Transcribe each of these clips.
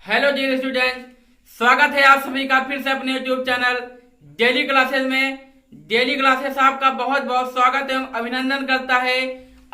Hello dear student, स्वागत है आप सभी का फिर से अपने यूट्यूब चैनल डेली क्लासेस में। डेली क्लासेस आपका बहुत बहुत स्वागत एवं अभिनंदन करता है।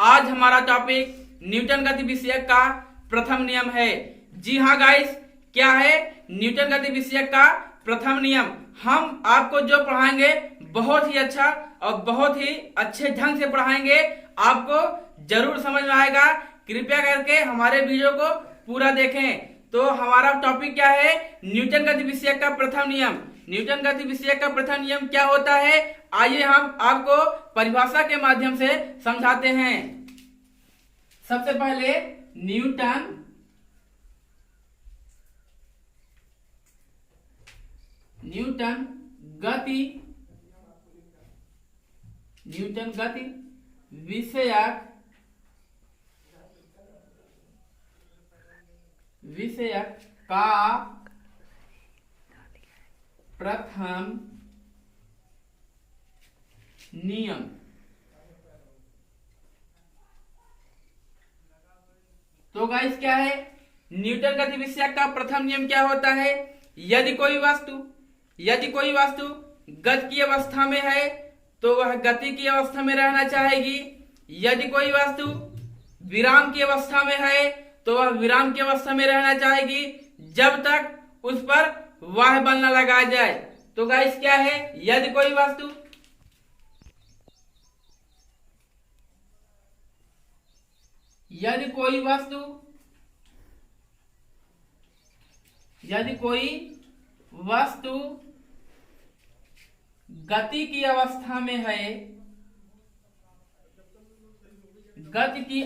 आज हमारा टॉपिक न्यूटन गति विषयक का प्रथम नियम है। जी हाँ गाइस, क्या है न्यूटन गति विषयक का प्रथम नियम। हम आपको जो पढ़ाएंगे बहुत ही अच्छा और बहुत ही अच्छे ढंग से पढ़ाएंगे, आपको जरूर समझ में आएगा। कृपया करके हमारे वीडियो को पूरा देखें। तो हमारा टॉपिक क्या है? न्यूटन गति विषयक का प्रथम नियम। न्यूटन गति विषयक का प्रथम नियम क्या होता है, आइए हम आपको परिभाषा के माध्यम से समझाते हैं। सबसे पहले न्यूटन गति विषयक का प्रथम नियम। तो गाइस क्या है न्यूटन गति विषयक का प्रथम नियम क्या होता है? यदि कोई वस्तु गति की अवस्था में है तो वह गति की अवस्था में रहना चाहेगी। यदि कोई वस्तु विराम की अवस्था में है तो वह विराम की अवस्था में रहना चाहेगी, जब तक उस पर वाह्य बल न लगाया जाए। तो गाइस क्या है, यदि कोई वस्तु गति की अवस्था में है, गति की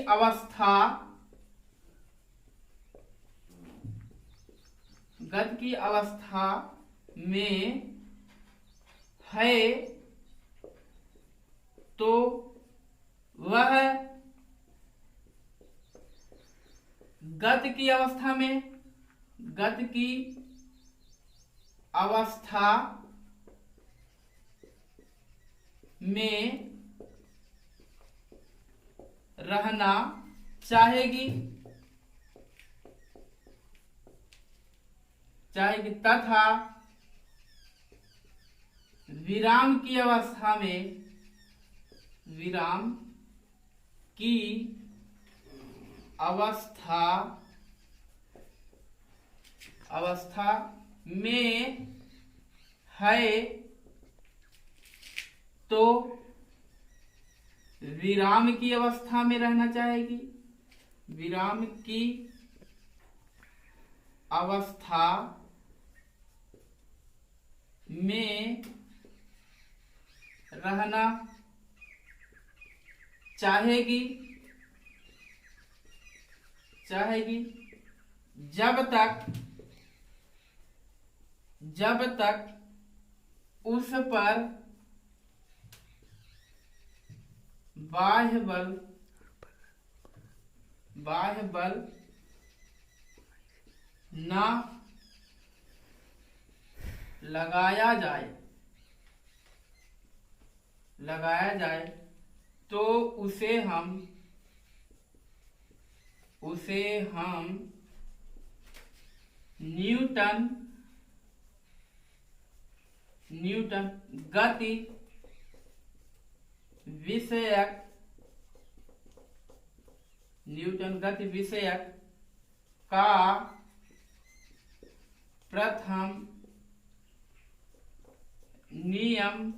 अवस्था में है तो वह गति की अवस्था में रहना चाहेगी तथा विराम की अवस्था में है तो विराम की अवस्था में रहना चाहेगी। विराम की अवस्था में रहना चाहेगी जब तक उस पर बाह्य बल न लगाया जाए तो उसे हम न्यूटन गति विषयक का प्रथम नियम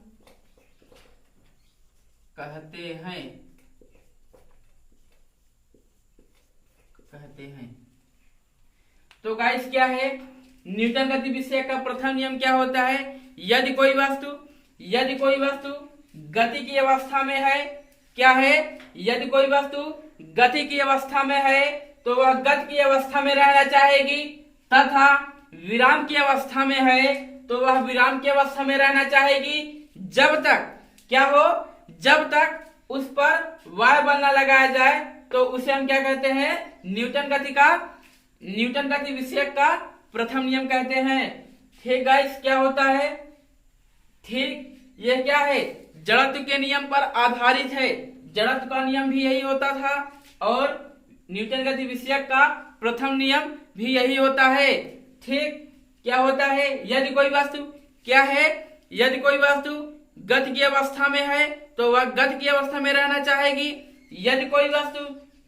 कहते हैं। तो गाइस क्या है न्यूटन गति विषयक का प्रथम नियम क्या होता है? यदि कोई वस्तु गति की अवस्था में है, क्या है, यदि कोई वस्तु गति की अवस्था में है तो वह गति की अवस्था में रहना चाहेगी तथा विराम की अवस्था में है तो वह विराम की अवस्था में रहना चाहेगी, जब तक उस पर वाह्य बल न लगाया जाए। तो उसे हम क्या कहते हैं? न्यूटन गति विषयक का प्रथम नियम कहते हैं। ठीक गाइस, क्या होता है? ठीक, यह क्या है? जड़त्व के नियम पर आधारित है। जड़त्व का नियम भी यही होता था और न्यूटन गति विषयक का प्रथम नियम भी यही होता है। ठीक, क्या होता है? यदि कोई वस्तु क्या है, यदि कोई वस्तु गति की अवस्था में है तो वह गति की अवस्था में रहना चाहेगी। यदि कोई वस्तु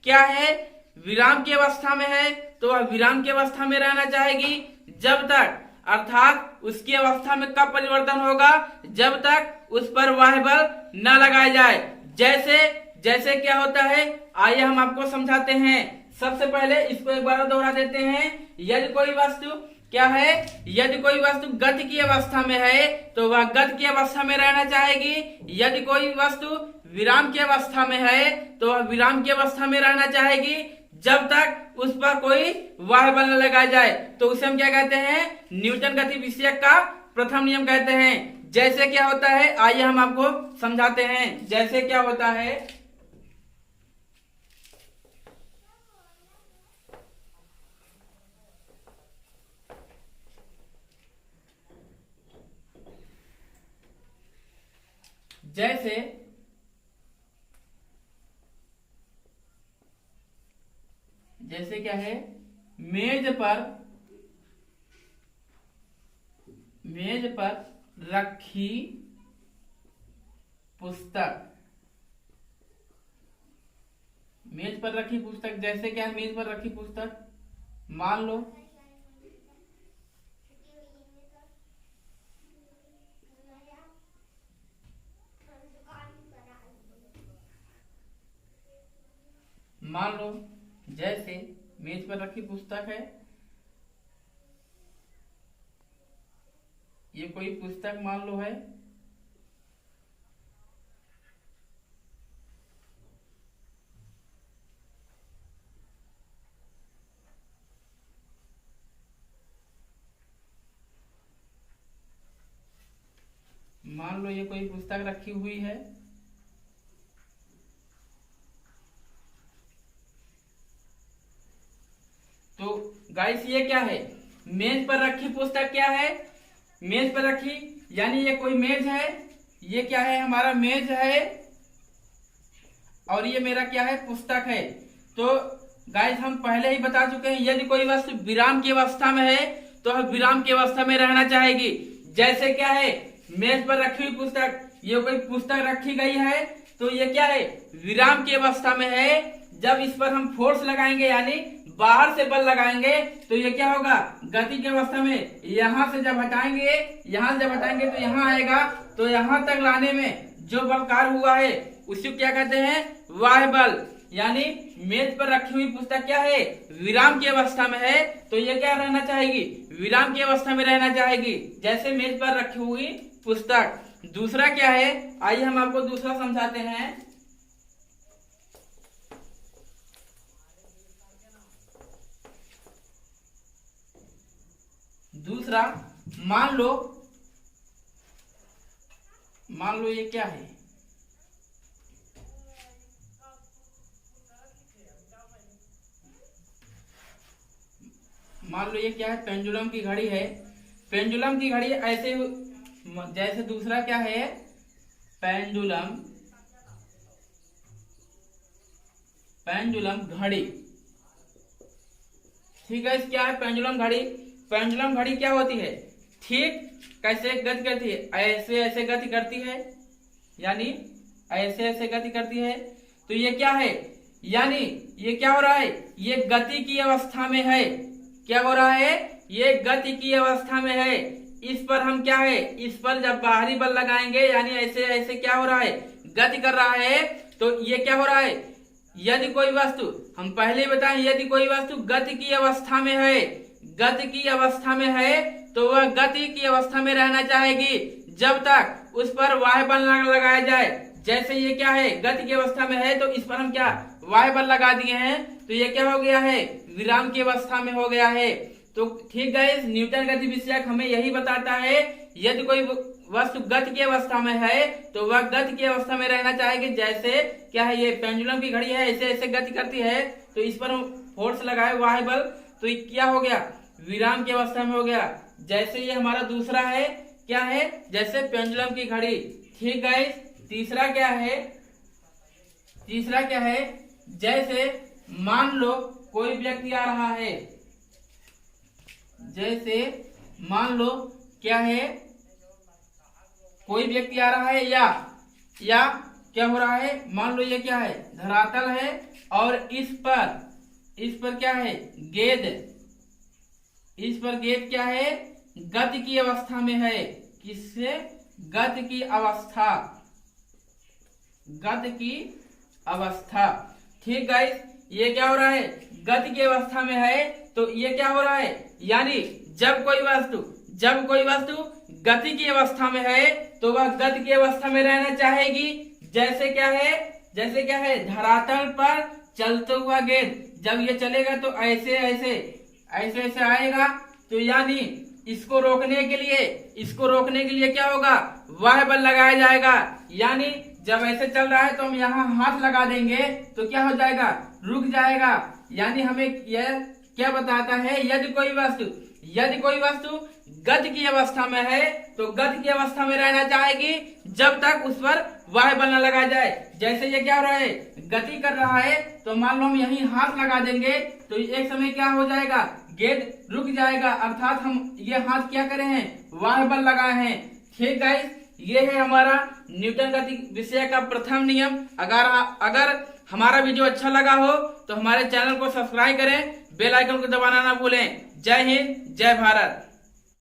क्या है, विराम की अवस्था में है तो वह विराम की अवस्था में रहना चाहेगी जब तक, अर्थात उसकी अवस्था में कब परिवर्तन होगा, जब तक उस पर बाह्य बल न लगाया जाए। जैसे जैसे क्या होता है, आइए हम आपको समझाते हैं। सबसे पहले इसको एक बार दोहरा देते हैं। यदि कोई वस्तु क्या है, यदि कोई वस्तु गति की अवस्था में है तो वह गति की अवस्था में रहना चाहेगी। यदि कोई वस्तु विराम की अवस्था में है तो वह विराम की अवस्था में रहना चाहेगी जब तक उस पर कोई बाह्य बल न लगाया जाए। तो उसे हम क्या कहते हैं? न्यूटन गति विषयक का प्रथम नियम कहते हैं। जैसे क्या होता है, आइए हम आपको समझाते हैं। जैसे क्या होता है, जैसे जैसे क्या है, मेज पर रखी पुस्तक, मेज पर रखी पुस्तक, जैसे क्या है, मेज पर रखी पुस्तक मान लो जैसे मेज पर रखी पुस्तक है, ये कोई पुस्तक मान लो है, मान लो ये कोई पुस्तक रखी हुई है। तो गाइस ये क्या है, मेज पर रखी पुस्तक क्या है, मेज पर रखी यानी ये कोई मेज है, ये क्या है, हमारा मेज है और ये मेरा क्या है, पुस्तक है। तो गाइस हम पहले ही बता चुके हैं, यदि कोई वस्तु विराम की अवस्था में है तो वह विराम की अवस्था में रहना चाहेगी। जैसे क्या है, मेज पर रखी हुई पुस्तक, ये कोई पुस्तक रखी गई है तो ये क्या है, विराम की अवस्था में है। जब इस पर हम फोर्स लगाएंगे यानी बाहर से बल लगाएंगे तो ये क्या होगा, गति की अवस्था में। यहां से जब हटाएंगे, यहां से जब हटाएंगे तो यहां आएगा, तो यहां तक लाने में जो बल कार्य हुआ है उसी क्या कहते हैं, बाह्य बल। यानी मेज पर रखी हुई पुस्तक क्या है, विराम की अवस्था में है तो ये क्या रहना चाहेगी, विराम की अवस्था में रहना चाहेगी, जैसे मेज पर रखी हुई पुस्तक। दूसरा क्या है, आइए हम आपको दूसरा समझाते हैं। दूसरा, मान लो ये क्या है, मान लो ये क्या है, पेंडुलम की घड़ी है। पेंडुलम की घड़ी ऐसे, जैसे दूसरा क्या है, पेंडुलम घड़ी। ठीक है, क्या है, पेंडुलम घड़ी। पेंडुलम घड़ी क्या होती है, ठीक कैसे गति करती है, ऐसे ऐसे गति करती है, यानी ऐसे ऐसे गति करती है। तो ये क्या है, यानी ये क्या हो रहा है, ये गति की अवस्था में है। क्या हो रहा है, ये गति की अवस्था में है। इस पर हम क्या है, इस पर जब बाहरी बल लगाएंगे यानी ऐसे ऐसे क्या हो रहा है, गति कर रहा है। तो ये क्या हो रहा है, यदि कोई वस्तु, हम पहले ही बताएं, यदि कोई वस्तु गति की अवस्था में है, गति की अवस्था में है तो वह गति की अवस्था में रहना चाहेगी जब तक उस पर बाह्य बल न लगाया जाए। जैसे ये क्या है, गति की अवस्था में है तो इस पर हम क्या बाह्य बल लगा दिए हैं, तो ये क्या हो गया है, विराम की अवस्था में हो गया है। तो ठीक है, न्यूटन गति विषयक हमें यही बताता है, यदि कोई वस्तु गति की अवस्था में है तो वह गति की अवस्था में रहना चाहेगी। जैसे क्या है, ये पेंडुलम की घड़ी है, ऐसे ऐसे गति करती है तो इस पर फोर्स लगाए बाह्य बल, तो ये क्या हो गया, विराम की अवस्था में हो गया। जैसे ये हमारा दूसरा है, क्या है, जैसे पेंडुलम की घड़ी। ठीक है, तीसरा क्या है, जैसे मान लो कोई व्यक्ति आ रहा है, जैसे मान लो क्या है, कोई व्यक्ति आ रहा है या क्या हो रहा है, मान लो ये क्या है, धरातल है और इस पर क्या है, गेंद, इस पर गेंद क्या है, गति की अवस्था में है। किससे? गति की अवस्था। ठीक गाइस, ये क्या हो रहा है, गति की अवस्था में है। तो ये क्या हो रहा है, यानी जब कोई वस्तु गति की अवस्था में है तो वह गति की अवस्था में रहना चाहेगी। जैसे क्या है, धरातल पर चलता हुआ गेंद जब ये चलेगा तो ऐसे आएगा। तो यानी इसको रोकने के लिए क्या होगा, वह बल लगाया जाएगा। यानी जब ऐसे चल रहा है तो हम यहाँ हाथ लगा देंगे तो क्या हो जाएगा, रुक जाएगा। यानी हमें यह क्या बताता है, यदि कोई वस्तु गति की अवस्था में है तो गति की अवस्था में रहना चाहेगी जब तक उस पर वह बल न लगाया जाए। जैसे ये क्या हो रहा है, गति कर रहा है, तो मान लो हम यहीं हाथ लगा देंगे तो एक समय क्या हो जाएगा, गेंद रुक जाएगा। अर्थात हम ये हाथ क्या करे हैं, वह बल लगाए हैं। ठीक गाइस, ये है हमारा न्यूटन गति विषय का प्रथम नियम। अगर हमारा वीडियो अच्छा लगा हो तो हमारे चैनल को सब्सक्राइब करें, बेल आइकन को दबाना ना भूलें। जय हिंद, जय भारत।